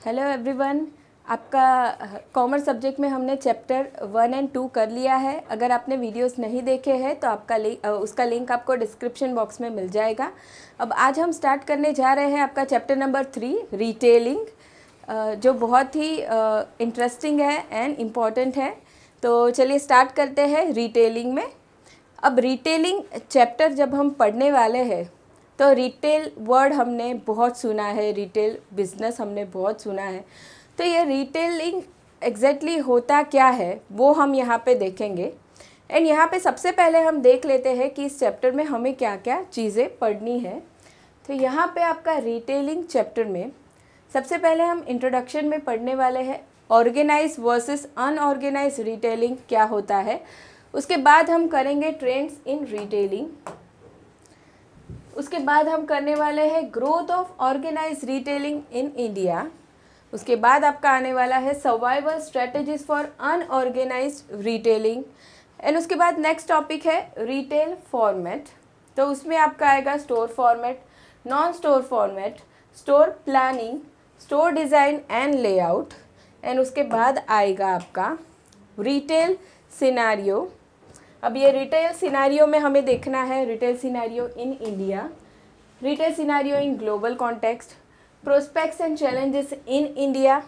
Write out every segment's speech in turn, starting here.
Hello everyone, आपका commerce subject में हमने चैप्टर 1 एंड 2 कर लिया है। अगर आपने वीडियोस नहीं देखे हैं तो उसका लिंक आपको डिस्क्रिप्शन बॉक्स में मिल जाएगा। अब आज हम स्टार्ट करने जा रहे हैं आपका चैप्टर नंबर 3 रिटेलिंग, जो बहुत ही इंटरेस्टिंग है एंड इम्पॉर्टेंट है। तो चलिए स्टार्ट करते हैं रिटेलिंग में। अब रिटेलिंग चैप्टर जब हम पढ़ने वाले हैं तो रिटेल वर्ड हमने बहुत सुना है, रिटेल बिजनेस हमने बहुत सुना है। तो ये रिटेलिंग एग्जैक्टली होता क्या है वो हम यहाँ पे देखेंगे। एंड यहाँ पे सबसे पहले हम देख लेते हैं कि इस चैप्टर में हमें क्या क्या चीज़ें पढ़नी है। तो यहाँ पे आपका रिटेलिंग चैप्टर में सबसे पहले हम इंट्रोडक्शन में पढ़ने वाले हैं ऑर्गेनाइज वर्सेस अनऑर्गेनाइज रिटेलिंग क्या होता है। उसके बाद हम करेंगे ट्रेंड्स इन रिटेलिंग। उसके बाद हम करने वाले हैं growth of organise retailing in India. उसके बाद आपका आने वाला है survival strategies for unorganise retailing. And उसके बाद नेक्स्ट टॉपिक है रिटेल फॉर्मेट। तो उसमें आपका आएगा store format, non store format, store planning, store design and layout. And उसके बाद आएगा आपका रिटेल सिनारियो। अब ये रिटेल सिनारियो में हमें देखना है retail scenario in India, retail scenario in global context, prospects and challenges in India,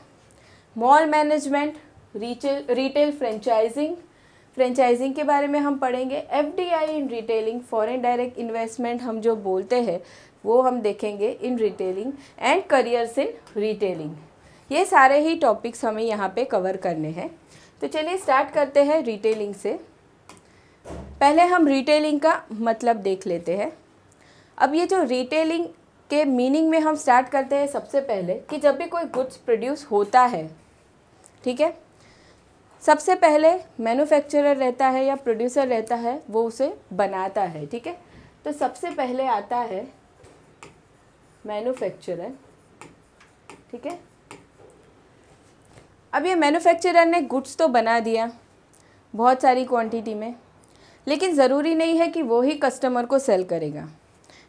mall management, retail franchising के बारे में हम पढ़ेंगे, FDI in retailing, foreign direct investment हम जो बोलते हैं वो हम देखेंगे in retailing, and careers in retailing. ये सारे ही टॉपिक्स हमें यहाँ पे कवर करने हैं। तो चलिए स्टार्ट करते हैं रिटेलिंग से। पहले हम रिटेलिंग का मतलब देख लेते हैं। अब ये जो रिटेलिंग के मीनिंग में हम स्टार्ट करते हैं सबसे पहले कि जब भी कोई गुड्स प्रोड्यूस होता है, ठीक है, सबसे पहले मैन्युफैक्चरर रहता है या प्रोड्यूसर रहता है, वो उसे बनाता है, ठीक है। तो सबसे पहले आता है मैन्युफैक्चरर, ठीक है। अब ये मैन्युफैक्चरर ने गुड्स तो बना दिया बहुत सारी क्वांटिटी में, लेकिन ज़रूरी नहीं है कि वो ही कस्टमर को सेल करेगा,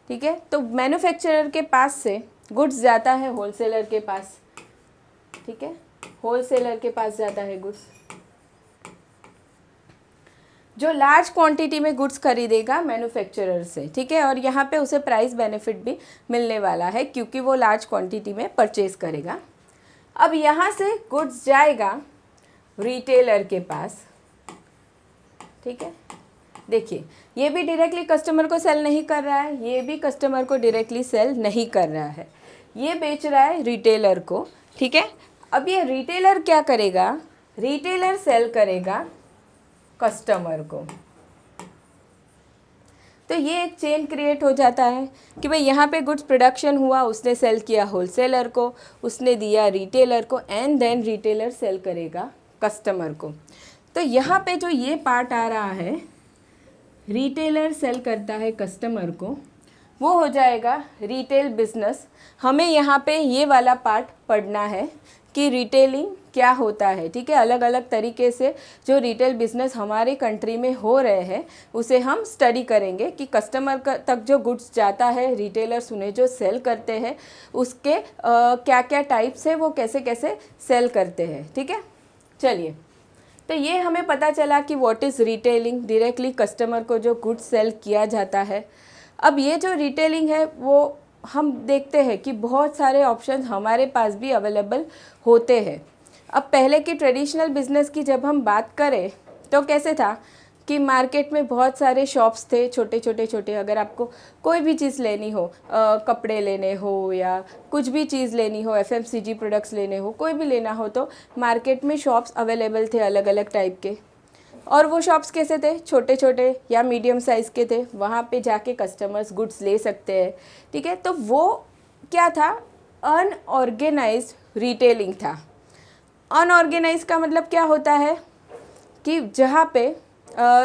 ठीक है। तो मैन्युफैक्चरर के पास से गुड्स जाता है होलसेलर के पास, ठीक है, होलसेलर के पास जाता है गुड्स, जो लार्ज क्वांटिटी में गुड्स खरीदेगा मैन्युफैक्चरर से, ठीक है। और यहाँ पे उसे प्राइस बेनिफिट भी मिलने वाला है क्योंकि वो लार्ज क्वांटिटी में परचेज करेगा। अब यहाँ से गुड्स जाएगा रिटेलर के पास, ठीक है। देखिए, ये भी डायरेक्टली कस्टमर को सेल नहीं कर रहा है, ये भी कस्टमर को डायरेक्टली सेल नहीं कर रहा है, ये बेच रहा है रिटेलर को, ठीक है। अब ये रिटेलर क्या करेगा, रिटेलर सेल करेगा कस्टमर को। तो ये एक चेन क्रिएट हो जाता है कि भाई यहाँ पे गुड्स प्रोडक्शन हुआ, उसने सेल किया होलसेलर को, उसने दिया रिटेलर को, एंड देन रिटेलर सेल करेगा कस्टमर को। तो यहाँ पे जो ये पार्ट आ रहा है, रिटेलर सेल करता है कस्टमर को, वो हो जाएगा रिटेल बिजनेस। हमें यहाँ पे ये वाला पार्ट पढ़ना है कि रिटेलिंग क्या होता है, ठीक है। अलग अलग तरीके से जो रिटेल बिजनेस हमारे कंट्री में हो रहे हैं उसे हम स्टडी करेंगे कि कस्टमर तक जो गुड्स जाता है, रिटेलर्स उन्हें जो सेल करते हैं उसके क्या क्या टाइप्स है, वो कैसे कैसे सेल करते हैं, ठीक है। चलिए, तो ये हमें पता चला कि what is retailing, directly customer को जो गुड्स सेल किया जाता है। अब ये जो रिटेलिंग है वो हम देखते हैं कि बहुत सारे ऑप्शन हमारे पास भी अवेलेबल होते हैं। अब पहले की ट्रेडिशनल बिजनेस की जब हम बात करें तो कैसे था कि मार्केट में बहुत सारे शॉप्स थे, छोटे। अगर आपको कोई भी चीज़ लेनी हो, कपड़े लेने हो या कुछ भी चीज़ लेनी हो, एफएमसीजी प्रोडक्ट्स लेने हो, कोई भी लेना हो, तो मार्केट में शॉप्स अवेलेबल थे अलग अलग टाइप के। और वो शॉप्स कैसे थे, छोटे या मीडियम साइज़ के थे, वहाँ पे जाके कस्टमर्स गुड्स ले सकते हैं, ठीक है। तो वो क्या था, अनऑर्गेनाइज्ड रिटेलिंग था। अनऑर्गेनाइज का मतलब क्या होता है कि जहाँ पे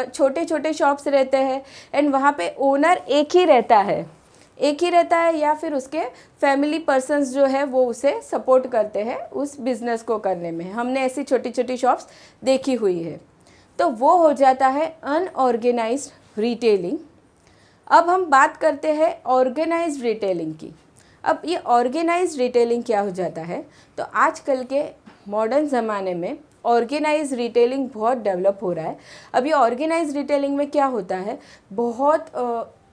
छोटे शॉप्स रहते हैं एंड वहाँ पे ओनर एक ही रहता है या फिर उसके फैमिली पर्सन्स जो है वो उसे सपोर्ट करते हैं उस बिज़नेस को करने में। हमने ऐसी छोटी शॉप्स देखी हुई है। तो वो हो जाता है अनऑर्गेनाइज्ड रिटेलिंग। अब हम बात करते हैं ऑर्गेनाइज्ड रिटेलिंग की। अब ये ऑर्गेनाइज रिटेलिंग क्या हो जाता है, तो आजकल के मॉडर्न ज़माने में ऑर्गेनाइज रिटेलिंग बहुत डेवलप हो रहा है। अब ये ऑर्गेनाइज रिटेलिंग में क्या होता है, बहुत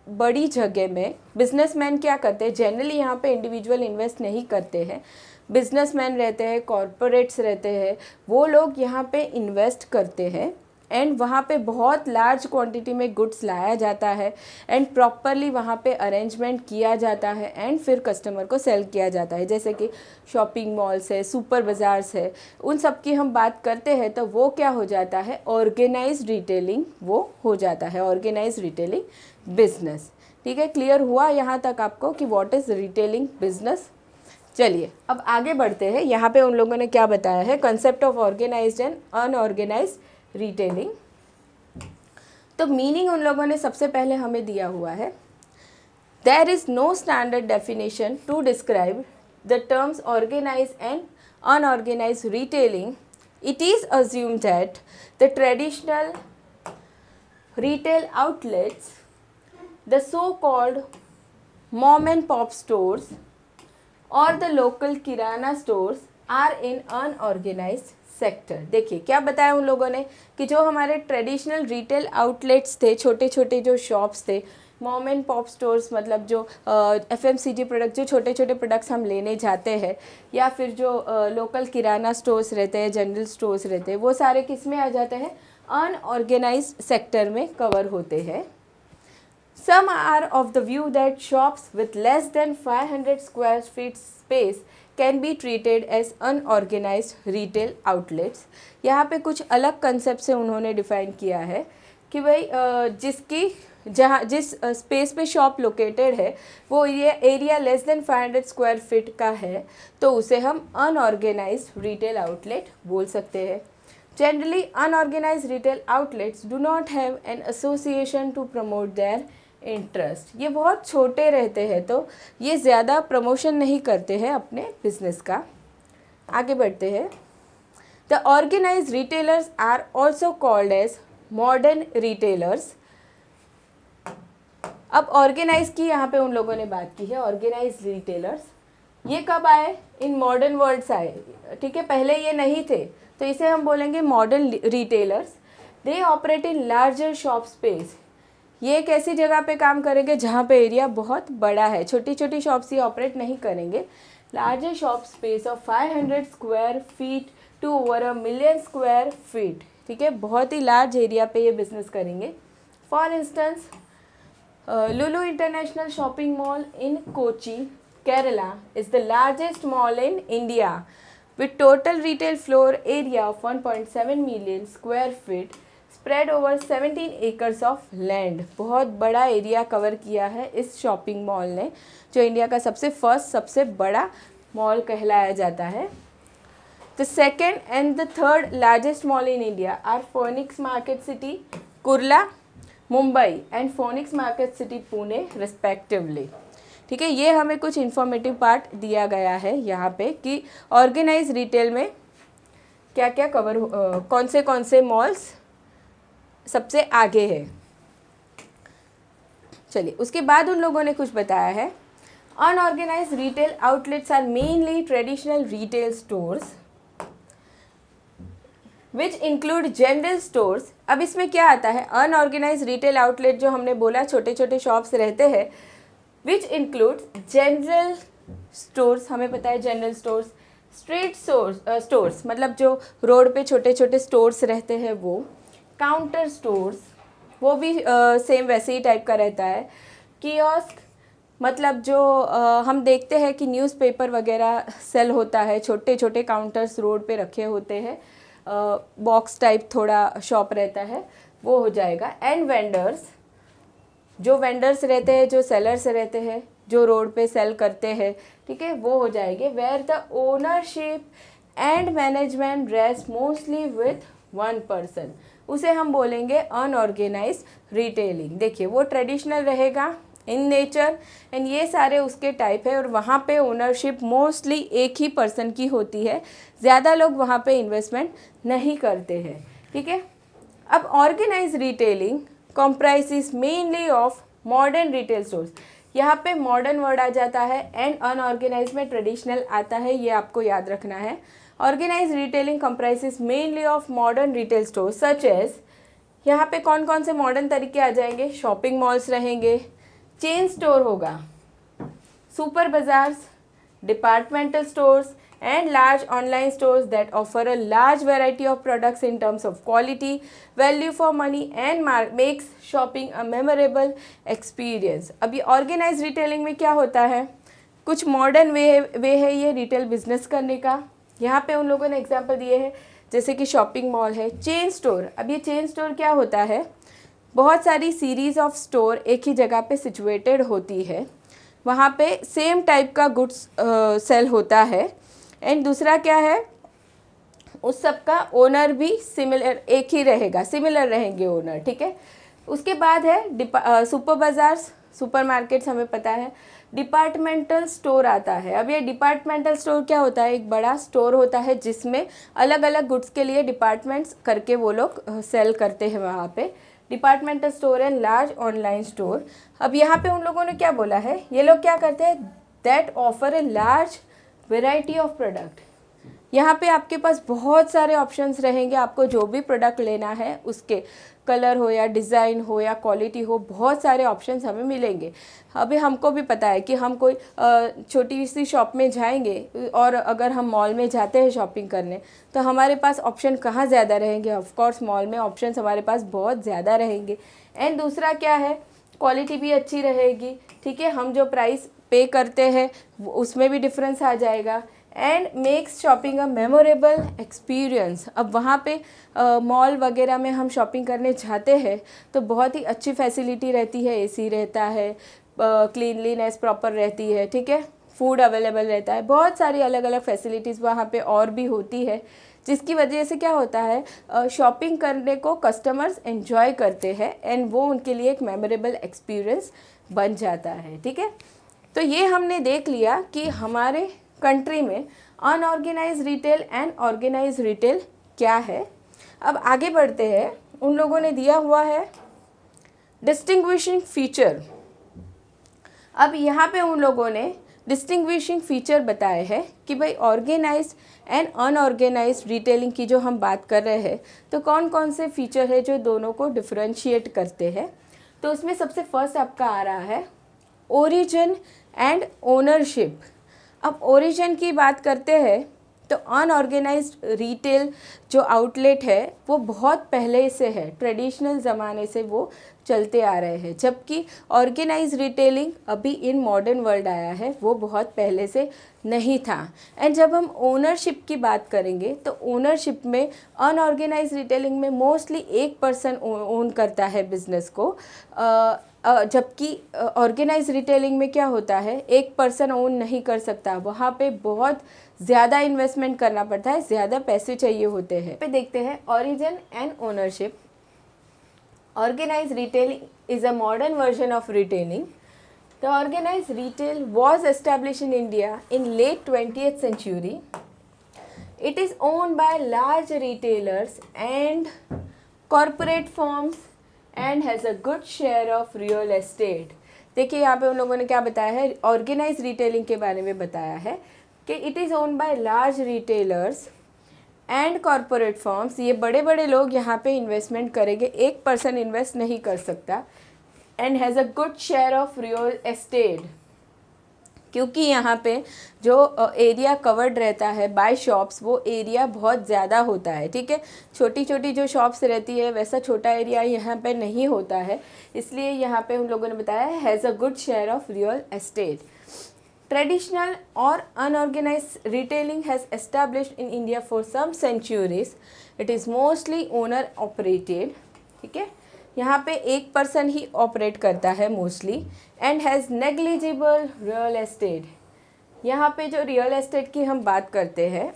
बड़ी जगह में बिजनेसमैन क्या करते हैं, जनरली यहाँ पे इंडिविजुअल इन्वेस्ट नहीं करते हैं, बिजनेसमैन रहते हैं, कॉरपोरेट्स रहते हैं, वो लोग यहाँ पे इन्वेस्ट करते हैं एंड वहाँ पे बहुत लार्ज क्वांटिटी में गुड्स लाया जाता है एंड प्रॉपरली वहाँ पे अरेंजमेंट किया जाता है एंड फिर कस्टमर को सेल किया जाता है। जैसे कि शॉपिंग मॉल्स है, सुपर बाज़ार्स है, उन सब की हम बात करते हैं तो वो क्या हो जाता है, ऑर्गेनाइज रिटेलिंग वो हो जाता है, ऑर्गेनाइज रिटेलिंग बिजनेस। ठीक है, क्लियर हुआ यहाँ तक आपको कि व्हाट इज़ रिटेलिंग बिजनेस। चलिए अब आगे बढ़ते हैं। यहाँ पे उन लोगों ने क्या बताया है, concept of organised and unorganised retailing. तो मीनिंग उन लोगों ने सबसे पहले हमें दिया हुआ है, there is no standard definition to describe the terms organise and unorganise retailing. It is assumed that the traditional retail outlets, the so-called mom and pop stores or the local kirana stores are in unorganized sector. देखिए क्या बताया उन लोगों ने कि जो हमारे traditional retail outlets थे, छोटे छोटे जो शॉप्स थे, मॉम एंड पॉप स्टोर्स, मतलब जो FMCG प्रोडक्ट, जो छोटे छोटे प्रोडक्ट्स हम लेने जाते हैं, या फिर जो लोकल किराना स्टोर्स रहते हैं, जनरल स्टोर्स रहते हैं, वो सारे किस में आ जाते हैं, अनऑर्गेनाइज्ड सेक्टर में कवर होते हैं. Some are of the view that shops with less than 500 square feet space can be treated as unorganized retail outlets. यहाँ पे कुछ अलग कंसेप्ट से उन्होंने डिफ़ाइन किया है कि भाई जिस स्पेस पे शॉप लोकेटेड है वो ये area less than 500 square feet का है, तो उसे हम अनऑर्गेनाइज्ड रिटेल आउटलेट बोल सकते हैं. Generally, unorganized retail outlets do not have an association to promote their interest. ये बहुत छोटे रहते हैं तो ये ज़्यादा प्रमोशन नहीं करते हैं अपने बिजनेस का. आगे बढ़ते हैं. The organized retailers are also called as modern retailers. अब ऑर्गेनाइज की यहाँ पे उन लोगों ने बात की है. ऑर्गेनाइज रिटेलर्स ये कब आए, इन मॉडर्न वर्ल्ड्स आए. ठीक है, पहले ये नहीं थे, तो इसे हम बोलेंगे modern retailers. They operate in larger shop space. ये एक ऐसी जगह पे काम करेंगे जहाँ पे एरिया बहुत बड़ा है, छोटी छोटी शॉप्स ये ऑपरेट नहीं करेंगे. Larger shop space of 500 square feet to over 1 million square feet. ठीक है, बहुत ही लार्ज एरिया पे ये बिजनेस करेंगे. For instance, Lulu international shopping mall in Kochi, Kerala is the largest mall in India with total retail floor area of 1.7 million square feet spread over 17 acres of land. बहुत बड़ा area cover किया है इस shopping mall ने, जो India का सबसे बड़ा मॉल कहलाया जाता है. The second and the third largest mall in India are Phoenix Market City, Kurla, Mumbai and Phoenix Market City, Pune respectively. ठीक है, ये हमें कुछ इन्फॉर्मेटिव पार्ट दिया गया है यहाँ पे कि ऑर्गेनाइज रिटेल में क्या क्या कवर कौन से मॉल्स सबसे आगे है. चलिए उसके बाद उन लोगों ने कुछ बताया है. Unorganise retail outlets are mainly traditional retail stores which include general stores. अब इसमें क्या आता है, अनऑर्गेनाइज रिटेल आउटलेट जो हमने बोला छोटे छोटे शॉप्स रहते हैं, विच इंक्लूड जनरल स्टोर्स. हमें पता है जनरल स्टोर्स, स्ट्रीट स्टोर्स मतलब जो रोड पे छोटे छोटे स्टोर्स रहते हैं वो, काउंटर स्टोर्स वो भी सेम वैसे ही टाइप का रहता है. कियोस्क मतलब जो हम देखते हैं कि न्यूज़पेपर वगैरह सेल होता है, छोटे छोटे काउंटर्स रोड पे रखे होते हैं, बॉक्स टाइप थोड़ा शॉप रहता है, वो हो जाएगा. एंड वेंडर्स, जो वेंडर्स रहते हैं, जो सेलर्स रहते हैं, जो रोड पे सेल करते हैं, ठीक है, वो हो जाएंगे. Where the ownership and management rest mostly with 1 person, उसे हम बोलेंगे अनऑर्गेनाइज रिटेलिंग. देखिए वो ट्रेडिशनल रहेगा इन नेचर एंड ये सारे उसके टाइप है, और वहाँ पे ओनरशिप मोस्टली एक ही पर्सन की होती है, ज़्यादा लोग वहाँ पे इन्वेस्टमेंट नहीं करते हैं. ठीक है, अब organise retailing comprises mainly of modern retail stores. यहाँ पे मॉडर्न वर्ड आ जाता है एंड अनऑर्गेनाइज में ट्रेडिशनल आता है, ये आपको याद रखना है। Organise retailing comprises mainly of modern retail store such as, यहाँ पे कौन कौन से मॉडर्न तरीके आ जाएंगे, शॉपिंग मॉल्स रहेंगे, चेन स्टोर होगा, super bazaars, departmental stores and large online stores that offer a large variety of products in terms of quality, value for money and makes shopping a memorable experience। अभी organise retailing में क्या होता है, कुछ modern way है ये retail business करने का। यहाँ पे उन लोगों ने एग्जांपल दिए हैं जैसे कि शॉपिंग मॉल है, चेन स्टोर। अब ये चेन स्टोर क्या होता है, बहुत सारी सीरीज़ ऑफ स्टोर एक ही जगह पे सिचुएटेड होती है, वहाँ पे सेम टाइप का गुड्स सेल होता है। एंड दूसरा क्या है, उस सब का ओनर भी सिमिलर एक ही रहेगा, सिमिलर रहेंगे ओनर, ठीक है। उसके बाद है सुपर बाज़ार्स, सुपर मार्केट्स हमें पता है। डिपार्टमेंटल स्टोर आता है। अब ये डिपार्टमेंटल स्टोर क्या होता है, एक बड़ा स्टोर होता है जिसमें अलग अलग गुड्स के लिए डिपार्टमेंट्स करके वो लोग सेल करते हैं वहाँ पे। Departmental store and large online store. अब यहाँ पे उन लोगों ने क्या बोला है, ये लोग क्या करते हैं, that offer a large variety of product. यहाँ पे आपके पास बहुत सारे ऑप्शंस रहेंगे, आपको जो भी प्रोडक्ट लेना है उसके कलर हो या डिज़ाइन हो या क्वालिटी हो, बहुत सारे ऑप्शंस हमें मिलेंगे। अभी हमको भी पता है कि हम कोई छोटी सी शॉप में जाएंगे और अगर हम मॉल में जाते हैं शॉपिंग करने तो हमारे पास ऑप्शन कहाँ ज़्यादा रहेंगे, ऑफ कोर्स मॉल में ऑप्शंस हमारे पास बहुत ज़्यादा रहेंगे। एंड दूसरा क्या है, क्वालिटी भी अच्छी रहेगी, ठीक है। हम जो प्राइस पे करते हैं उसमें भी डिफरेंस आ जाएगा। And makes shopping a memorable experience. अब वहाँ पे मॉल वगैरह में हम शॉपिंग करने जाते हैं तो बहुत ही अच्छी फैसिलिटी रहती है, एसी रहता है, क्लीनलीनेस प्रॉपर रहती है, ठीक है, फूड अवेलेबल रहता है, बहुत सारी अलग अलग फैसिलिटीज़ वहाँ पे और भी होती है, जिसकी वजह से क्या होता है, शॉपिंग करने को कस्टमर्स एंजॉय करते हैं एंड वो उनके लिए एक मेमोरेबल एक्सपीरियंस बन जाता है, ठीक है। तो ये हमने देख लिया कि हमारे कंट्री में unorganise retail and organise retail क्या है। अब आगे बढ़ते हैं, उन लोगों ने दिया हुआ है डिस्टिंग्विशिंग फीचर। अब यहाँ पे उन लोगों ने डिस्टिंग्विशिंग फीचर बताए हैं कि भाई ऑर्गेनाइज एंड अनऑर्गेनाइज रिटेलिंग की जो हम बात कर रहे हैं तो कौन कौन से फीचर है जो दोनों को डिफरेंशिएट करते हैं। तो उसमें सबसे फर्स्ट आपका आ रहा है ओरिजिन एंड ओनरशिप। अब ओरिजिन की बात करते हैं तो अनऑर्गेनाइज्ड रिटेल जो आउटलेट है वो बहुत पहले से है, ट्रेडिशनल ज़माने से वो चलते आ रहे हैं, जबकि ऑर्गेनाइज रिटेलिंग अभी इन मॉडर्न वर्ल्ड आया है, वो बहुत पहले से नहीं था। एंड जब हम ओनरशिप की बात करेंगे तो ओनरशिप में अनऑर्गेनाइज रिटेलिंग में मोस्टली एक पर्सन ओन करता है बिजनेस को, जबकि ऑर्गेनाइज रिटेलिंग में क्या होता है, एक पर्सन ओन नहीं कर सकता, वहाँ पे बहुत ज़्यादा इन्वेस्टमेंट करना पड़ता है, ज़्यादा पैसे चाहिए होते हैं। पे देखते हैं origin and ownership. Organise retailing is a modern version of retailing. The organise retail was establish in India in late 20th century. It is owned by large retailers and corporate firms and has a good share of real estate. देखिए यहाँ पे उन लोगों ने क्या बताया है, organise retailing के बारे में बताया है कि it is owned by large retailers and corporate firms. ये बड़े बड़े लोग यहाँ पे इन्वेस्टमेंट करेंगे, एक पर्सन इन्वेस्ट नहीं कर सकता। And has a good share of real estate, क्योंकि यहाँ पे जो एरिया कवर्ड रहता है बाय शॉप्स वो एरिया बहुत ज़्यादा होता है, ठीक है। छोटी छोटी जो शॉप्स रहती है वैसा छोटा एरिया यहाँ पे नहीं होता है, इसलिए यहाँ पे उन लोगों ने बताया है has a good share of real estate. Traditional और unorganised retailing has established in India for some centuries. It is mostly owner operated, ठीक है, यहाँ पे एक पर्सन ही ऑपरेट करता है mostly. And has negligible real estate. यहाँ पे जो रियल एस्टेट की हम बात करते हैं,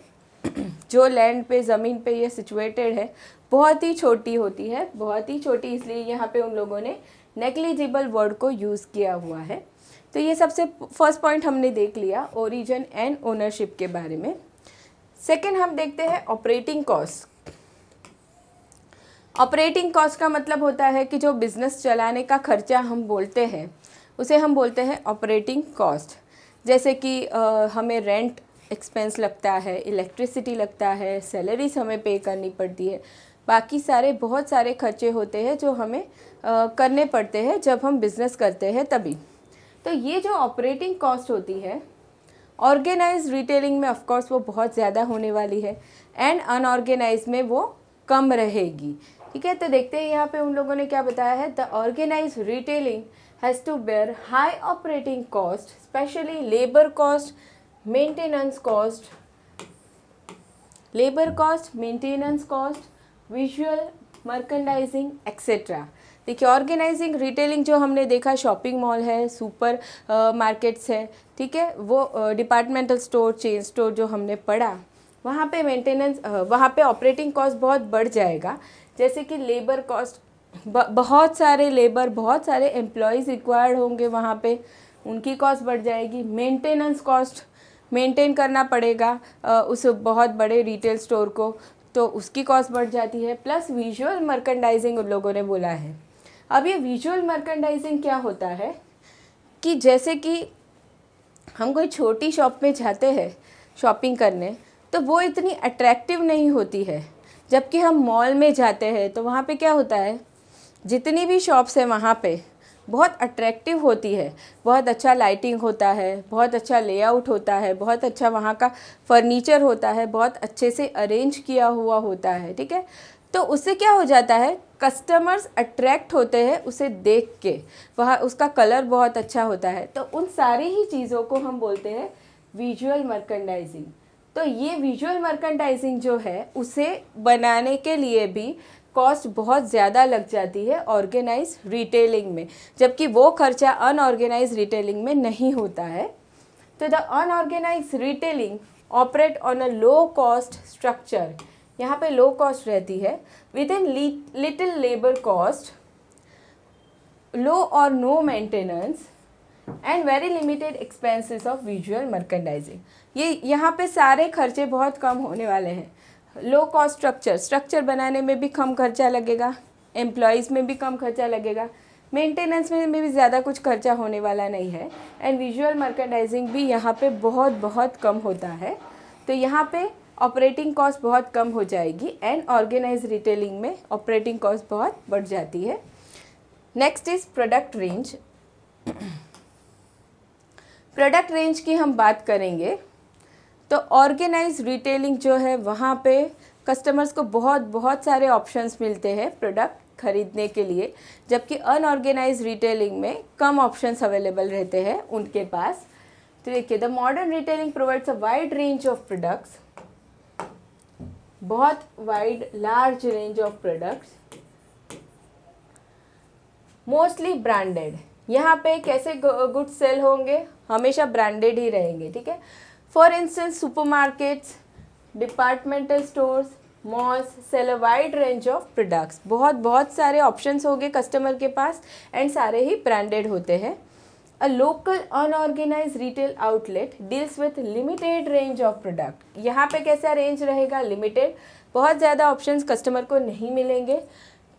जो लैंड पे ज़मीन पे ये सिचुएटेड है, बहुत ही छोटी होती है, बहुत ही छोटी, इसलिए यहाँ पे उन लोगों ने नेग्लिजिबल वर्ड को यूज़ किया हुआ है। तो ये सबसे फर्स्ट पॉइंट हमने देख लिया ओरिजिन एंड ओनरशिप के बारे में। सेकेंड हम देखते हैं ऑपरेटिंग कॉस्ट। ऑपरेटिंग कॉस्ट का मतलब होता है कि जो बिज़नेस चलाने का खर्चा हम बोलते हैं उसे हम बोलते हैं ऑपरेटिंग कॉस्ट। जैसे कि हमें रेंट एक्सपेंस लगता है, इलेक्ट्रिसिटी लगता है, सैलरीज हमें पे करनी पड़ती है, बाकी सारे बहुत सारे खर्चे होते हैं जो हमें करने पड़ते हैं जब हम बिज़नेस करते हैं तभी। तो ये जो ऑपरेटिंग कॉस्ट होती है ऑर्गेनाइज रिटेलिंग में ऑफ कोर्स वो बहुत ज़्यादा होने वाली है एंड अनऑर्गेनाइज में वो कम रहेगी। ठीक है, तो देखते हैं यहाँ पे उन लोगों ने क्या बताया है। The organise retailing has to bear high operating cost, specially labour cost, maintenance cost, visual merchandising etcetera. देखिए, ऑर्गेनाइजिंग रिटेलिंग जो हमने देखा, शॉपिंग मॉल है, सुपर मार्केट्स है, ठीक है, वो डिपार्टमेंटल स्टोर, चेन स्टोर जो हमने पढ़ा, वहाँ पे मेंटेनेंस, वहाँ पे ऑपरेटिंग कॉस्ट बहुत बढ़ जाएगा। जैसे कि लेबर कॉस्ट, बहुत सारे लेबर, बहुत सारे एम्प्लॉयज़ रिक्वायर्ड होंगे वहाँ पे, उनकी कॉस्ट बढ़ जाएगी। मेंटेनेंस कॉस्ट, मेंटेन करना पड़ेगा उस बहुत बड़े रिटेल स्टोर को, तो उसकी कॉस्ट बढ़ जाती है। प्लस विजुअल मर्केंडाइजिंग उन लोगों ने बोला है। अब ये विजुअल मर्केंडाइजिंग क्या होता है कि जैसे कि हम कोई छोटी शॉप में जाते हैं शॉपिंग करने, तो वो इतनी अट्रैक्टिव नहीं होती है। जबकि हम मॉल में जाते हैं तो वहाँ पे क्या होता है, जितनी भी शॉप्स है वहाँ पे बहुत अट्रैक्टिव होती है, बहुत अच्छा लाइटिंग होता है, बहुत अच्छा लेआउट होता है, बहुत अच्छा वहाँ का फर्नीचर होता है, बहुत अच्छे से अरेंज किया हुआ होता है। ठीक है, तो उससे क्या हो जाता है, कस्टमर्स अट्रैक्ट होते हैं उसे देख के, वहाँ उसका कलर बहुत अच्छा होता है। तो उन सारी ही चीज़ों को हम बोलते हैं विजुअल मर्केंडाइजिंग। तो ये विजुअल मर्केंडाइजिंग जो है उसे बनाने के लिए भी कॉस्ट बहुत ज़्यादा लग जाती है ऑर्गेनाइज रिटेलिंग में, जबकि वो खर्चा अनऑर्गेनाइज रिटेलिंग में नहीं होता है। तो the unorganised retailing operate on a low cost structure, यहाँ पे लो कॉस्ट रहती है, with in little labour cost, low और no maintenance and very limited expenses of visual merchandising. ये यहाँ पे सारे खर्चे बहुत कम होने वाले हैं। लो कॉस्ट स्ट्रक्चर बनाने में भी कम खर्चा लगेगा, एम्प्लॉयज़ में भी कम खर्चा लगेगा, मेंटेनेंस में भी ज़्यादा कुछ खर्चा होने वाला नहीं है, एंड विजुअल मर्केंडाइजिंग भी यहाँ पे बहुत बहुत कम होता है। तो यहाँ पे ऑपरेटिंग कॉस्ट बहुत कम हो जाएगी एंड ऑर्गेनाइज रिटेलिंग में ऑपरेटिंग कॉस्ट बहुत बढ़ जाती है। Next is product range. Product range की हम बात करेंगे तो ऑर्गेनाइज रिटेलिंग जो है वहाँ पे कस्टमर्स को बहुत सारे ऑप्शंस मिलते हैं प्रोडक्ट खरीदने के लिए, जबकि अनऑर्गेनाइज रिटेलिंग में कम ऑप्शंस अवेलेबल रहते हैं उनके पास। तो देखिए, the modern retailing provides a wide range of products, बहुत wide large range of products, mostly branded. यहाँ पे कैसे गुड्स सेल होंगे, हमेशा ब्रांडेड ही रहेंगे। ठीक है, for instance supermarkets, departmental stores, malls sell a wide range of products. बहुत सारे ऑप्शंस होंगे कस्टमर के पास एंड सारे ही ब्रांडेड होते हैं। A local unorganise retail outlet deals with limited range of product. यहाँ पे कैसा रेंज रहेगा, लिमिटेड, बहुत ज़्यादा ऑप्शंस कस्टमर को नहीं मिलेंगे।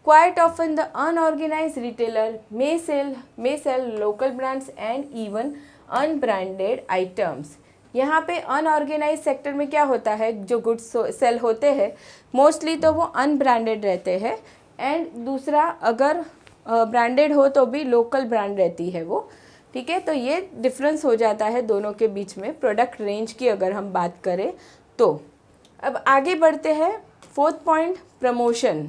Quite often the unorganized retailer may sell local brands and even unbranded items. यहाँ पे अनऑर्गेनाइज सेक्टर में क्या होता है, जो गुड्स सेल होते हैं मोस्टली तो वो अनब्रांडेड रहते हैं, एंड दूसरा अगर ब्रांडेड हो तो भी लोकल ब्रांड रहती है वो। ठीक है, तो ये डिफरेंस हो जाता है दोनों के बीच में प्रोडक्ट रेंज की अगर हम बात करें तो। अब आगे बढ़ते हैं, फोर्थ पॉइंट, प्रमोशन।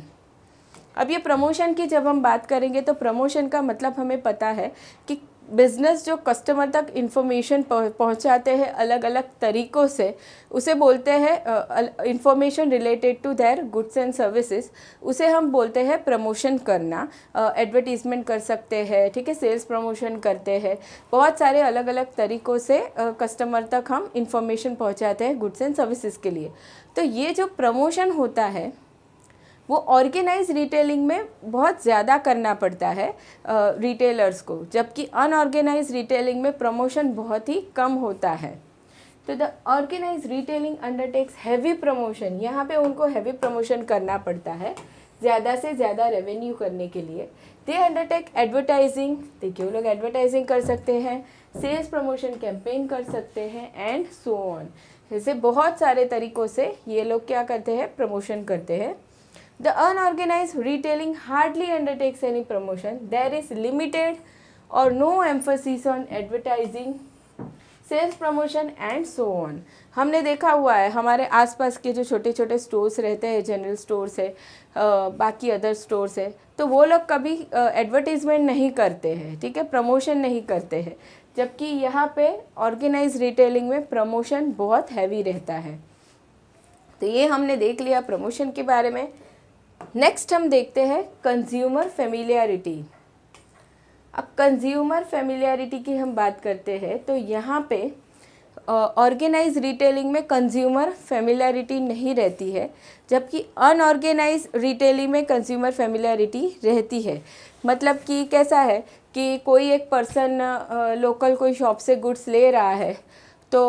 अब ये प्रमोशन की जब हम बात करेंगे तो प्रमोशन का मतलब हमें पता है कि बिज़नेस जो कस्टमर तक इंफॉर्मेशन पहुंचाते हैं अलग अलग तरीक़ों से, उसे बोलते हैं information related to their goods and services, उसे हम बोलते हैं प्रमोशन करना। एडवर्टीज़मेंट कर सकते हैं, ठीक है, सेल्स प्रमोशन करते हैं, बहुत सारे अलग अलग तरीक़ों से कस्टमर तक हम इंफॉर्मेशन पहुंचाते हैं गुड्स एंड सर्विसेज के लिए। तो ये जो प्रमोशन होता है वो ऑर्गेनाइज रिटेलिंग में बहुत ज़्यादा करना पड़ता है रिटेलर्स को, जबकि अनऑर्गेनाइज रिटेलिंग में प्रमोशन बहुत ही कम होता है। तो the organise retailing undertakes heavy promotion, यहाँ पे उनको हैवी प्रमोशन करना पड़ता है ज़्यादा से ज़्यादा रेवेन्यू करने के लिए। दे अंडरटेक एडवर्टाइजिंग, देखिए वो लोग एडवर्टाइजिंग कर सकते हैं, सेल्स प्रमोशन कैंपेन कर सकते हैं एंड सो ऑन। जैसे बहुत सारे तरीक़ों से ये लोग क्या करते हैं, प्रमोशन करते हैं। The unorganised retailing hardly undertakes any promotion, there is limited और no emphasis on advertising, sales promotion and so on. हमने देखा हुआ है हमारे आसपास के जो छोटे छोटे स्टोर्स रहते हैं, जनरल स्टोर्स है, बाकी अदर स्टोर्स है, तो वो लोग कभी एडवर्टीज़मेंट नहीं करते हैं, ठीक है, प्रमोशन नहीं करते हैं, जबकि यहाँ पे ऑर्गेनाइज रिटेलिंग में प्रमोशन बहुत हैवी रहता है। तो ये हमने देख लिया प्रमोशन के बारे में। नेक्स्ट हम देखते हैं कंज्यूमर फेमिलियरिटी। अब कंज्यूमर फेमिलियरिटी की हम बात करते हैं तो यहाँ पे ऑर्गेनाइज रिटेलिंग में कंज्यूमर फेमिलियरिटी नहीं रहती है, जबकि अनऑर्गेनाइज रिटेलिंग में कंज्यूमर फेमिलियरिटी रहती है। मतलब कि कैसा है कि कोई एक पर्सन लोकल कोई शॉप से गुड्स ले रहा है तो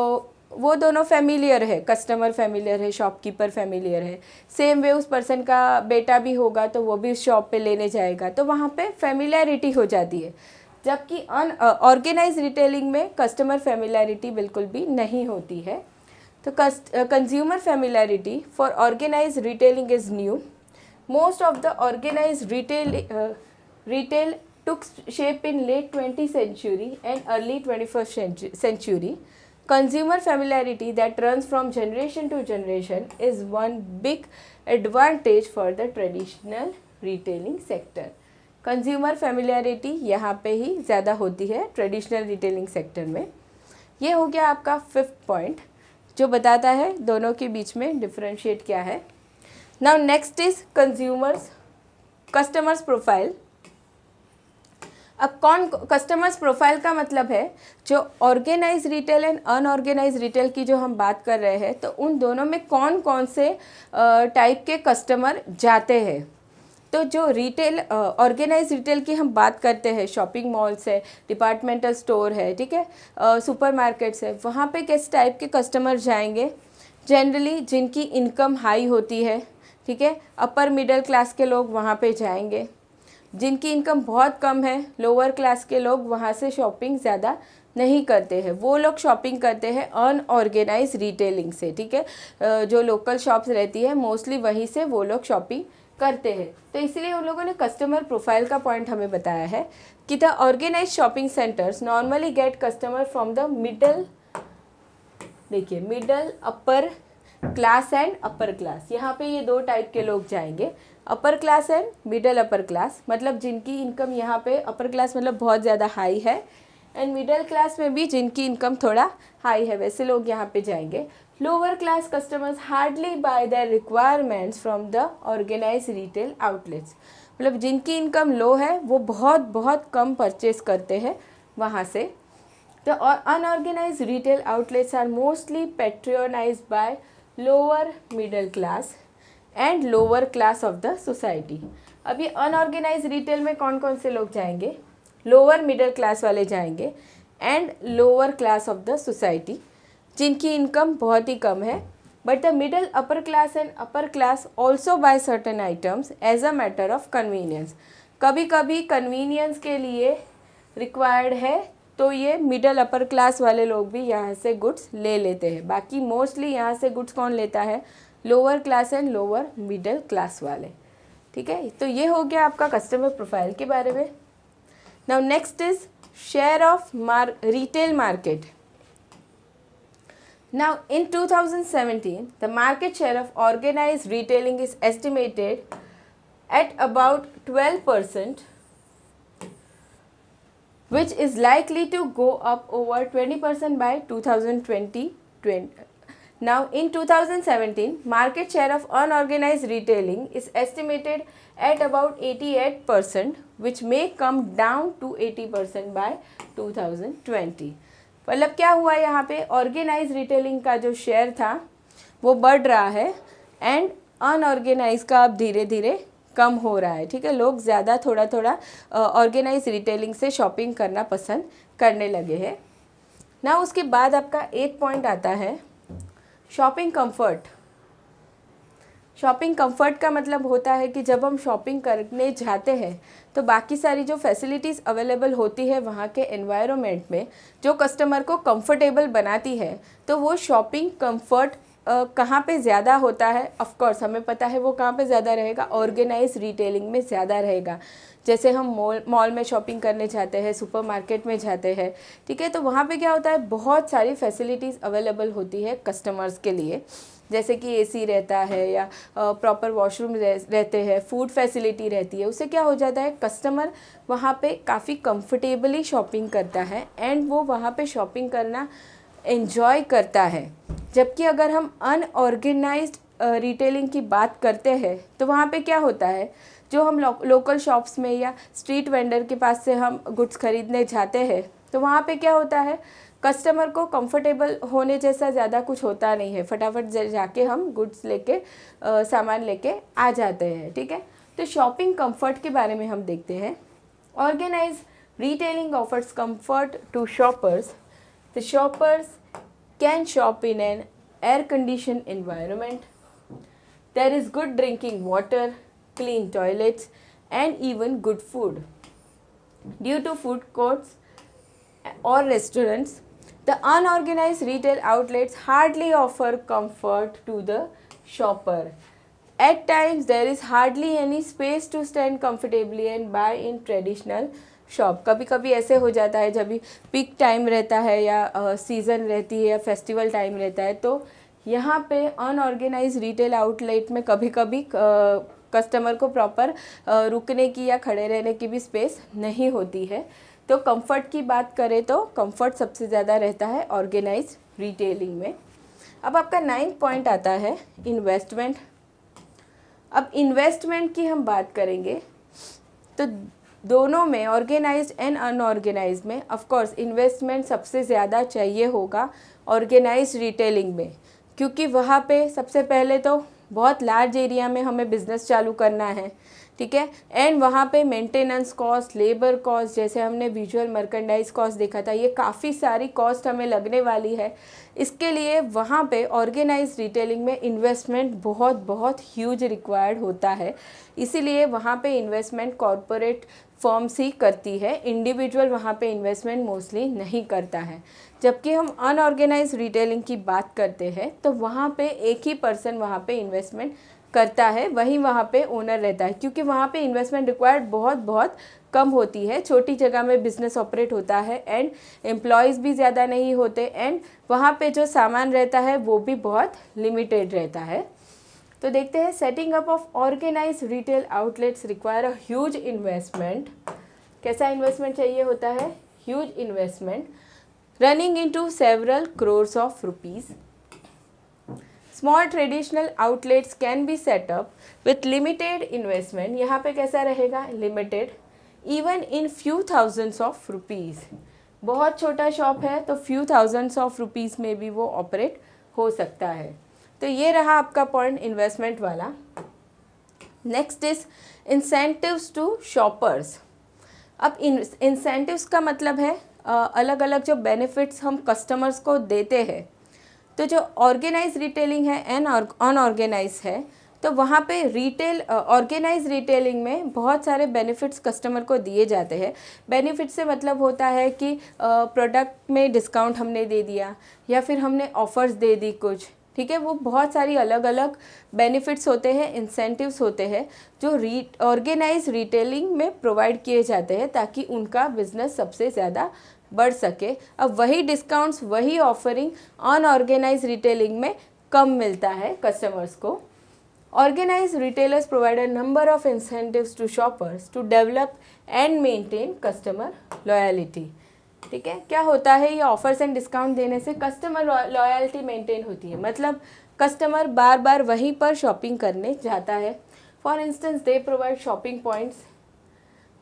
वो दोनों फेमिलियर है, कस्टमर फेमिलियर है, शॉपकीपर फेमिलियर है। सेम वे उस पर्सन का बेटा भी होगा तो वो भी उस शॉप पे लेने जाएगा, तो वहाँ पे फेमिलियरिटी हो जाती है। जबकि ऑर्गेनाइज रिटेलिंग में कस्टमर फेमिलियरिटी बिल्कुल भी नहीं होती है। तो consumer familiarity for organise retailing is new. Most of the organise retail took shape in late 20th century and early 21st century. Consumer familiarity that runs from generation to generation is one big advantage for the traditional retailing sector. Consumer familiarity यहाँ पे ही ज़्यादा होती है traditional retailing sector में। ये हो गया आपका 5th पॉइंट जो बताता है दोनों के बीच में डिफरेंशिएट क्या है। Now next is customers profile. अब कौन कस्टमर्स प्रोफाइल का मतलब है जो organise retail and unorganise retail की जो हम बात कर रहे हैं, तो उन दोनों में कौन कौन से टाइप के कस्टमर जाते हैं। तो जो रिटेल ऑर्गेनाइज रिटेल की हम बात करते हैं, शॉपिंग मॉल्स है, डिपार्टमेंटल स्टोर है, ठीक है, सुपरमार्केट्स है, वहाँ पे किस टाइप के कस्टमर जाएंगे। जनरली जिनकी इनकम हाई होती है, ठीक है, अपर मिडिल क्लास के लोग वहाँ पे जाएंगे। जिनकी इनकम बहुत कम है, लोअर क्लास के लोग वहाँ से शॉपिंग ज़्यादा नहीं करते हैं, वो लोग शॉपिंग करते हैं अनऑर्गेनाइज रिटेलिंग से, ठीक है। जो लोकल शॉप्स रहती है मोस्टली वहीं से वो लोग शॉपिंग करते हैं। तो इसलिए उन लोगों ने कस्टमर प्रोफाइल का पॉइंट हमें बताया है कि the organised shopping centres normally get customer from the middle, देखिए middle, upper class and upper class. यहाँ पे ये दो टाइप के लोग जाएंगे, upper class and middle upper class. मतलब जिनकी इनकम यहाँ पे अपर क्लास मतलब बहुत ज़्यादा हाई है, एंड मिडल क्लास में भी जिनकी इनकम थोड़ा हाई है, वैसे लोग यहाँ पे जाएंगे। Lower class customers hardly buy their requirements from the organise retail outlets. मतलब जिनकी इनकम लो है वो बहुत बहुत कम परचेज करते हैं वहाँ से। तो unorganised retail outlets are mostly patronised by lower middle class and lower class of the society. अब ये अनऑर्गेनाइज रिटेल में कौन कौन से लोग जाएंगे, लोअर मिडिल क्लास वाले जाएंगे and lower class of the society जिनकी इनकम बहुत ही कम है। But the middle upper class and upper class also buy certain items as a matter of convenience. कभी कभी कन्वीनियंस के लिए रिक्वायर्ड है तो ये मिडिल अपर क्लास वाले लोग भी यहाँ से गुड्स ले लेते हैं। बाकी मोस्टली यहाँ से गुड्स कौन लेता है, lower class and lower middle class वाले, ठीक है। तो ये हो गया आपका कस्टमर प्रोफाइल के बारे में। Now next is share of retail market. Now in 2017 the market share of organised retailing is estimated at about 12%, which is likely to go up over 20% by 2020. Now in 2017, market share of unorganized retailing is estimated at about 88%, which may come down to 80% by 2020. मतलब क्या हुआ यहाँ पे, organise retailing का जो share था वो बढ़ रहा है एंड अनऑर्गेनाइज का अब धीरे धीरे कम हो रहा है, ठीक है। लोग ज़्यादा थोड़ा थोड़ा ऑर्गेनाइज रिटेलिंग से शॉपिंग करना पसंद करने लगे हैं ना। उसके बाद आपका एक पॉइंट आता है शॉपिंग कंफर्ट। शॉपिंग कंफर्ट का मतलब होता है कि जब हम शॉपिंग करने जाते हैं तो बाकी सारी जो फैसिलिटीज़ अवेलेबल होती है वहाँ के एनवायरनमेंट में जो कस्टमर को कंफर्टेबल बनाती है, तो वो शॉपिंग कंफर्ट कहाँ पे ज़्यादा होता है। ऑफ कोर्स हमें पता है वो कहाँ पे ज़्यादा रहेगा, ऑर्गेनाइज रिटेलिंग में ज़्यादा रहेगा। जैसे हम मॉल में शॉपिंग करने जाते हैं, सुपरमार्केट में जाते हैं, ठीक है, तो वहाँ पे क्या होता है, बहुत सारी फैसिलिटीज़ अवेलेबल होती है कस्टमर्स के लिए। जैसे कि एसी रहता है या प्रॉपर वॉशरूम रहते हैं, फूड फैसिलिटी रहती है। उससे क्या हो जाता है, कस्टमर वहाँ पे काफ़ी कंफर्टेबली शॉपिंग करता है एंड वो वहाँ पे शॉपिंग करना एन्जॉय करता है। जबकि अगर हम अनऑर्गेनाइज्ड रिटेलिंग की बात करते हैं तो वहाँ पे क्या होता है, जो हम लोकल शॉप्स में या स्ट्रीट वेंडर के पास से हम गुड्स खरीदने जाते हैं तो वहाँ पे क्या होता है, कस्टमर को कंफर्टेबल होने जैसा ज़्यादा कुछ होता नहीं है। फटाफट जाके हम गुड्स लेके सामान लेके आ जाते हैं, ठीक है। तो शॉपिंग कंफर्ट के बारे में हम देखते हैं। Organise retailing offers comfort to shoppers. The shoppers can shop in an air-conditioned environment. There is good drinking water, clean toilets, and even good food. Due to food courts or restaurants, the unorganized retail outlets hardly offer comfort to the shopper. At times, there is hardly any space to stand comfortably and buy in traditional shop. कभी कभी ऐसे हो जाता है जब भी peak time रहता है या सीज़न रहती है या फेस्टिवल टाइम रहता है, तो यहाँ पे अनऑर्गेनाइज रिटेल आउटलेट में कभी कभी कस्टमर को प्रॉपर रुकने की या खड़े रहने की भी स्पेस नहीं होती है। तो कंफर्ट की बात करें तो कंफर्ट सबसे ज़्यादा रहता है ऑर्गेनाइज रिटेलिंग में। अब आपका 9th पॉइंट आता है इन्वेस्टमेंट। अब इन्वेस्टमेंट की हम बात करेंगे तो दोनों में, ऑर्गेनाइज्ड एंड अनऑर्गेनाइज्ड में, ऑफ कोर्स इन्वेस्टमेंट सबसे ज़्यादा चाहिए होगा ऑर्गेनाइज्ड रिटेलिंग में, क्योंकि वहाँ पे सबसे पहले तो बहुत लार्ज एरिया में हमें बिज़नेस चालू करना है, ठीक है। एंड वहाँ पे मेंटेनेंस कॉस्ट, लेबर कॉस्ट, जैसे हमने विजुअल मर्केंडाइज कॉस्ट देखा था, ये काफ़ी सारी कॉस्ट हमें लगने वाली है। इसके लिए वहाँ पे ऑर्गेनाइज रिटेलिंग में इन्वेस्टमेंट बहुत बहुत ह्यूज रिक्वायर्ड होता है। इसीलिए वहाँ पे इन्वेस्टमेंट कॉरपोरेट फर्म्स ही करती है, इंडिविजुअल वहाँ पे इन्वेस्टमेंट मोस्टली नहीं करता है। जबकि हम अनऑर्गेनाइज रिटेलिंग की बात करते हैं तो वहाँ पे एक ही पर्सन वहाँ पे इन्वेस्टमेंट करता है, वहीं वहाँ पे ओनर रहता है, क्योंकि वहाँ पे इन्वेस्टमेंट रिक्वायर्ड बहुत बहुत कम होती है। छोटी जगह में बिजनेस ऑपरेट होता है एंड एम्प्लॉयज़ भी ज़्यादा नहीं होते एंड वहाँ पे जो सामान रहता है वो भी बहुत लिमिटेड रहता है। तो देखते हैं, setting up of organise retail outlets require a huge investment. कैसा इन्वेस्टमेंट चाहिए होता है? Huge investment running into several crores of rupees. Small traditional outlets can be set up with limited investment. यहाँ पे कैसा रहेगा? Limited, even in few thousands of rupees. बहुत छोटा शॉप है तो few thousands of rupees में भी वो ऑपरेट हो सकता है। तो ये रहा आपका पॉइंट इन्वेस्टमेंट वाला। Next is incentives to shoppers. अब इंसेंटिव्स का मतलब है अलग अलग जो बेनिफिट्स हम कस्टमर्स को देते हैं। तो जो ऑर्गेनाइज रिटेलिंग है एंड अनऑर्गेनाइज है, तो वहाँ पे रिटेल ऑर्गेनाइज रिटेलिंग में बहुत सारे बेनिफिट्स कस्टमर को दिए जाते हैं। बेनिफिट से मतलब होता है कि प्रोडक्ट में डिस्काउंट हमने दे दिया या फिर हमने ऑफ़र्स दे दी कुछ, ठीक है। वो बहुत सारी अलग अलग बेनिफिट्स होते हैं, इंसेंटिव्स होते हैं जो ऑर्गेनाइज रिटेलिंग में प्रोवाइड किए जाते हैं ताकि उनका बिजनेस सबसे ज़्यादा बढ़ सके। अब वही डिस्काउंट्स, वही ऑफरिंग अनऑर्गेनाइज रिटेलिंग में कम मिलता है कस्टमर्स को। Organise retailers provide a number of incentives to shoppers to develop and maintain customer loyalty, ठीक है। क्या होता है, ये ऑफर्स एंड डिस्काउंट देने से कस्टमर लॉयल्टी मेंटेन होती है, मतलब कस्टमर बार बार वहीं पर शॉपिंग करने जाता है। For instance they provide shopping points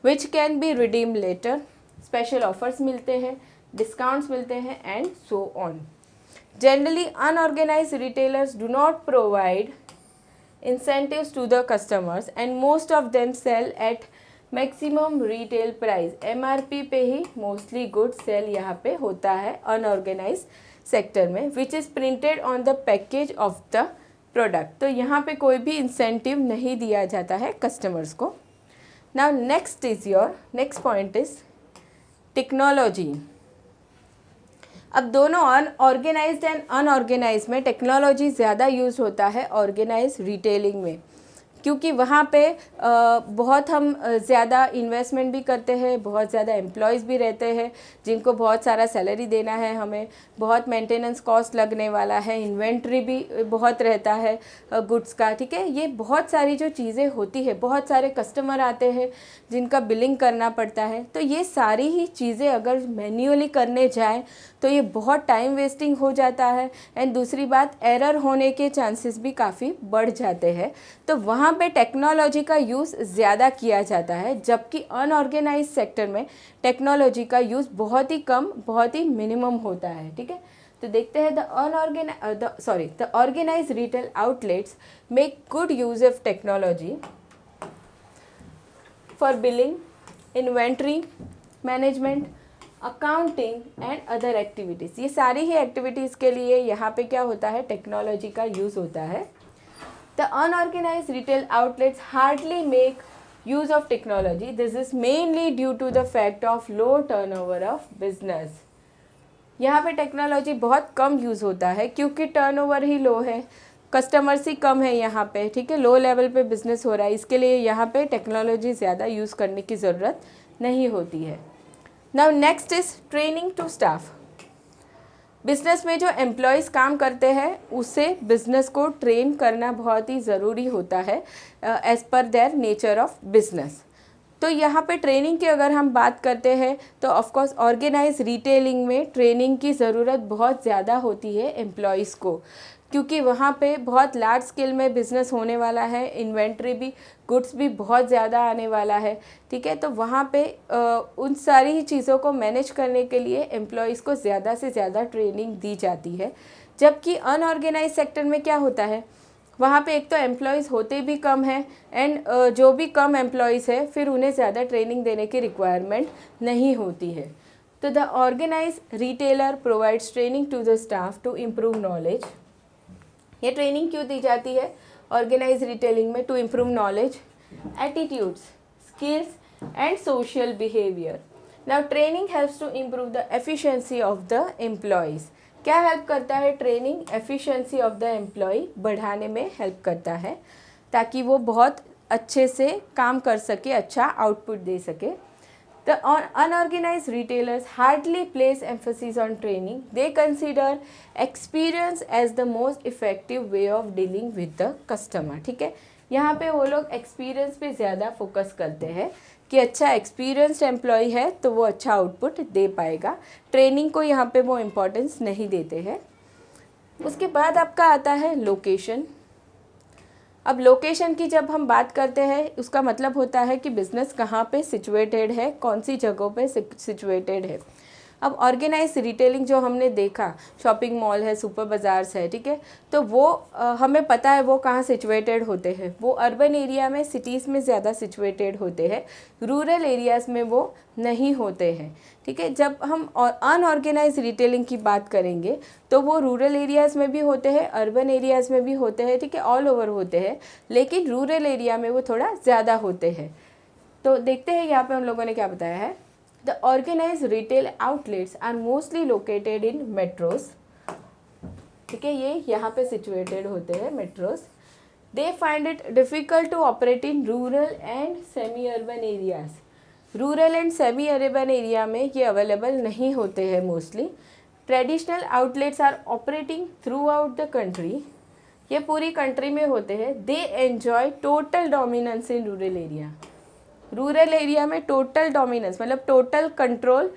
which can be redeem later, special offers मिलते हैं, डिस्काउंट्स मिलते हैं and so on. Generally unorganise retailers do not provide incentives to the customers and most of them sell at maximum retail price, MRP पे ही mostly good cell यहाँ पे होता है unorganised sector में, which is printed on the package of the product. तो यहाँ पे कोई भी इंसेंटिव नहीं दिया जाता है कस्टमर्स को। Now next point is technology. अब दोनों ऑर्गेनाइज्ड एंड अनऑर्गेनाइज्ड में टेक्नोलॉजी ज़्यादा यूज़ होता है ऑर्गेनाइज्ड रिटेलिंग में, क्योंकि वहाँ पे बहुत हम ज़्यादा इन्वेस्टमेंट भी करते हैं, बहुत ज़्यादा एम्प्लॉयज़ भी रहते हैं जिनको बहुत सारा सैलरी देना है, हमें बहुत मेंटेनेंस कॉस्ट लगने वाला है, इन्वेंट्री भी बहुत रहता है गुड्स का, ठीक है। ये बहुत सारी जो चीज़ें होती है, बहुत सारे कस्टमर आते हैं जिनका बिलिंग करना पड़ता है, तो ये सारी ही चीज़ें अगर मैन्युअली करने जाएँ तो ये बहुत टाइम वेस्टिंग हो जाता है। एंड दूसरी बात, एरर होने के चांसेस भी काफ़ी बढ़ जाते हैं। तो वहाँ पे टेक्नोलॉजी का यूज़ ज़्यादा किया जाता है, जबकि अनऑर्गेनाइज सेक्टर में टेक्नोलॉजी का यूज़ बहुत ही कम, बहुत ही मिनिमम होता है, ठीक है। तो देखते हैं the organise retail outlets make good use of technology for billing, inventory management, accounting and other activities. ये सारी ही एक्टिविटीज़ के लिए यहाँ पे क्या होता है, टेक्नोलॉजी का यूज़ होता है। The unorganised retail outlets hardly make use of technology. This is mainly due to the fact of low turnover of business. यहाँ पे टेक्नोलॉजी बहुत कम यूज़ होता है क्योंकि टर्नओवर ही लो है, कस्टमर्स ही कम है यहाँ पे, ठीक है। लो लेवल पे बिजनेस हो रहा है, इसके लिए यहाँ पे टेक्नोलॉजी ज़्यादा यूज़ करने की ज़रूरत नहीं होती है। Now next is training to staff. Business में जो एम्प्लॉयज़ काम करते हैं उसे बिजनेस को ट्रेन करना बहुत ही ज़रूरी होता है as per their nature of business. तो यहाँ पे ट्रेनिंग की अगर हम बात करते हैं तो ऑफ कोर्स ऑर्गेनाइज रिटेलिंग में ट्रेनिंग की ज़रूरत बहुत ज़्यादा होती है एम्प्लॉयज़ को, क्योंकि वहाँ पे बहुत लार्ज स्केल में बिज़नेस होने वाला है, इन्वेंट्री भी, गुड्स भी बहुत ज़्यादा आने वाला है, ठीक है। तो वहाँ पे उन सारी ही चीज़ों को मैनेज करने के लिए एम्प्लॉयज़ को ज़्यादा से ज़्यादा ट्रेनिंग दी जाती है। जबकि अनऑर्गेनाइज सेक्टर में क्या होता है, वहाँ पे एक तो एम्प्लॉयज़ होते भी कम हैं एंड जो भी कम एम्प्लॉयज़ है फिर उन्हें ज़्यादा ट्रेनिंग देने की रिक्वायरमेंट नहीं होती है। तो the organise retailer provides training to the staff to improve knowledge. ये ट्रेनिंग क्यों दी जाती है ऑर्गेनाइज रिटेलिंग में? To improve knowledge, attitudes, skills and social behaviour. Now training helps to improve the efficiency of the employees. क्या help करता है training? Efficiency of the employee बढ़ाने में हेल्प करता है, ताकि वो बहुत अच्छे से काम कर सके, अच्छा आउटपुट दे सके। The unorganized retailers hardly place emphasis on training. They consider experience as the most effective way of dealing with the customer. ठीक है, यहाँ पे वो लोग एक्सपीरियंस पे ज़्यादा फोकस करते हैं कि अच्छा एक्सपीरियंस्ड एम्प्लॉय है तो वो अच्छा आउटपुट दे पाएगा। ट्रेनिंग को यहाँ पे वो इम्पोर्टेंस नहीं देते हैं। उसके बाद आपका आता है लोकेशन। अब लोकेशन की जब हम बात करते हैं उसका मतलब होता है कि बिज़नेस कहाँ पे सिचुएटेड है, कौन सी जगहों पे सिचुएटेड है। अब ऑर्गेनाइज रिटेलिंग जो हमने देखा, शॉपिंग मॉल है, सुपर बाज़ार्स है, ठीक है, तो वो हमें पता है वो कहाँ सिचुएटेड होते हैं। वो अर्बन एरिया में, सिटीज़ में ज़्यादा सिचुएटेड होते हैं, रूरल एरियाज़ में वो नहीं होते हैं, ठीक है। जब हम अनऑर्गेनाइज रिटेलिंग की बात करेंगे तो वो रूरल एरियाज़ में भी होते हैं, अर्बन एरियाज़ में भी होते हैं, ठीक है, ऑल ओवर होते हैं, लेकिन रूरल एरिया में वो थोड़ा ज़्यादा होते हैं। तो देखते हैं यहाँ पे हम लोगों ने क्या बताया है। The organized retail outlets are mostly located in metros. ठीक है, ये यहाँ पे situated होते हैं metros. They find it difficult to operate in rural and semi-urban areas. Rural and semi-urban area में ये available नहीं होते हैं mostly. Traditional outlets are operating throughout the country. ये पूरी country में होते हैं. They enjoy total dominance in rural area. Rural area में टोटल डोमिनेंस मतलब total control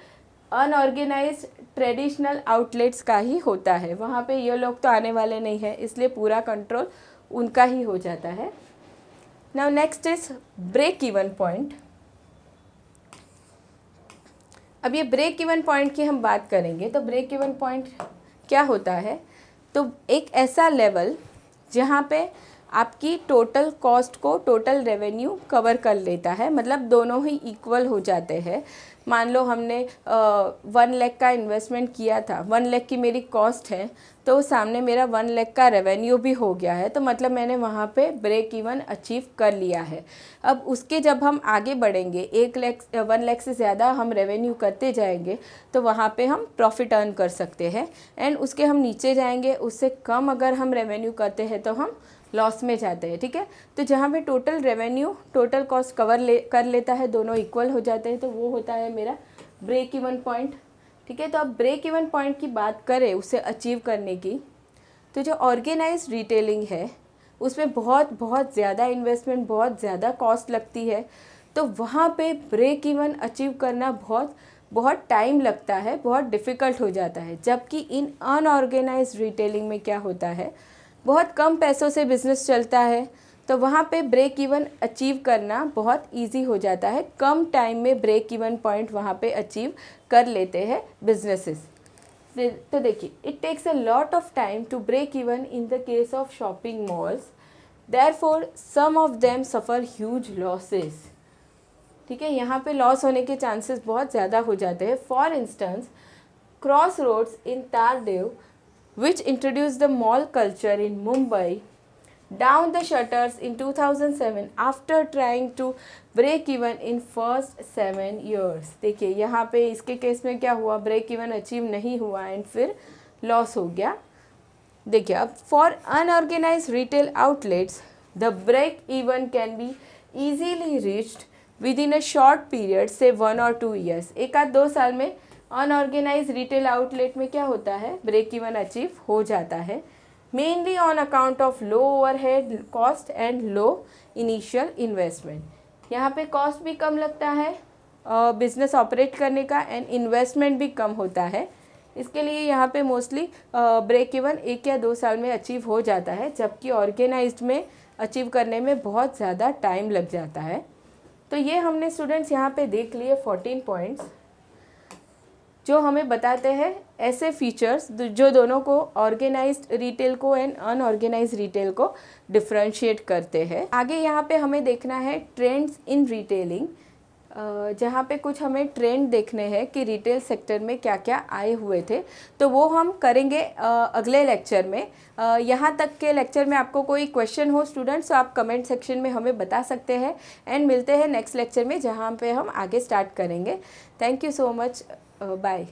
unorganised traditional outlets का ही होता है। वहाँ पे ये लोग तो आने वाले नहीं हैं, इसलिए पूरा कंट्रोल उनका ही हो जाता है। Now next is break even point. अब ये ब्रेक इवन पॉइंट की हम बात करेंगे तो ब्रेक इवन पॉइंट क्या होता है? तो एक ऐसा लेवल जहाँ पे आपकी टोटल कॉस्ट को टोटल रेवेन्यू कवर कर लेता है, मतलब दोनों ही इक्वल हो जाते हैं। मान लो हमने 1 लाख का इन्वेस्टमेंट किया था, 1 लाख की मेरी कॉस्ट है, तो सामने मेरा 1 लाख का रेवेन्यू भी हो गया है, तो मतलब मैंने वहाँ पे ब्रेक इवन अचीव कर लिया है। अब उसके जब हम आगे बढ़ेंगे 1 लाख से ज़्यादा हम रेवेन्यू करते जाएंगे तो वहाँ पे हम प्रॉफिट अर्न कर सकते हैं, एंड उसके हम नीचे जाएंगे, उससे कम अगर हम रेवेन्यू करते हैं तो हम लॉस में जाते हैं। ठीक है, तो जहाँ पे टोटल रेवेन्यू टोटल कॉस्ट कर लेता है, दोनों इक्वल हो जाते हैं, तो वो होता है मेरा ब्रेक इवन पॉइंट। ठीक है, तो अब ब्रेक इवन पॉइंट की बात करें उसे अचीव करने की, तो जो ऑर्गेनाइज्ड रिटेलिंग है उसमें बहुत बहुत ज़्यादा इन्वेस्टमेंट, बहुत ज़्यादा कॉस्ट लगती है, तो वहाँ पे ब्रेक इवन अचीव करना बहुत बहुत टाइम लगता है, बहुत डिफ़िकल्ट हो जाता है। जबकि इन अनऑर्गेनाइज्ड रिटेलिंग में क्या होता है, बहुत कम पैसों से बिज़नेस चलता है, तो वहाँ पे ब्रेक इवन अचीव करना बहुत इजी हो जाता है। कम टाइम में ब्रेक इवन पॉइंट वहाँ पे अचीव कर लेते हैं बिजनेसेस। तो देखिए, it takes a lot of time to break even in the case of shopping malls, therefore some of them suffer huge losses. ठीक है, यहाँ पे लॉस होने के चांसेस बहुत ज़्यादा हो जाते हैं। For instance, Crossroads in Tardeo which introduced the mall culture in Mumbai, down the shutters in 2007 after trying to break even in first 7 years। देखिए यहाँ पे इसके केस में क्या हुआ, ब्रेक इवन अचीव नहीं हुआ एंड फिर लॉस हो गया। देखिए, अब for unorganised retail outlets the break even can be easily reached within a short period, say 1 or 2 years। 1-2 साल में अनऑर्गेनाइज रिटेल आउटलेट में क्या होता है, ब्रेक इवन अचीव हो जाता है, mainly on account of low overhead cost and low initial investment. यहाँ पे कॉस्ट भी कम लगता है बिजनेस ऑपरेट करने का, एंड इन्वेस्टमेंट भी कम होता है। इसके लिए यहाँ पे मोस्टली ब्रेक इवन 1 या 2 साल में अचीव हो जाता है, जबकि ऑर्गेनाइज्ड में अचीव करने में बहुत ज़्यादा टाइम लग जाता है। तो ये हमने स्टूडेंट्स यहाँ पे देख लिए 14 पॉइंट्स जो हमें बताते हैं ऐसे फीचर्स जो दोनों को, ऑर्गेनाइज्ड रिटेल को एंड अनऑर्गेनाइज्ड रिटेल को डिफरेंशिएट करते हैं। आगे यहाँ पे हमें देखना है ट्रेंड्स इन रिटेलिंग, जहाँ पे कुछ हमें ट्रेंड देखने हैं कि रिटेल सेक्टर में क्या क्या आए हुए थे, तो वो हम करेंगे अगले लेक्चर में। यहाँ तक के लेक्चर में आपको कोई क्वेश्चन हो स्टूडेंट्स तो आप कमेंट सेक्शन में हमें बता सकते हैं, एंड मिलते हैं नेक्स्ट लेक्चर में जहाँ पे हम आगे स्टार्ट करेंगे। Thank you so much, bye.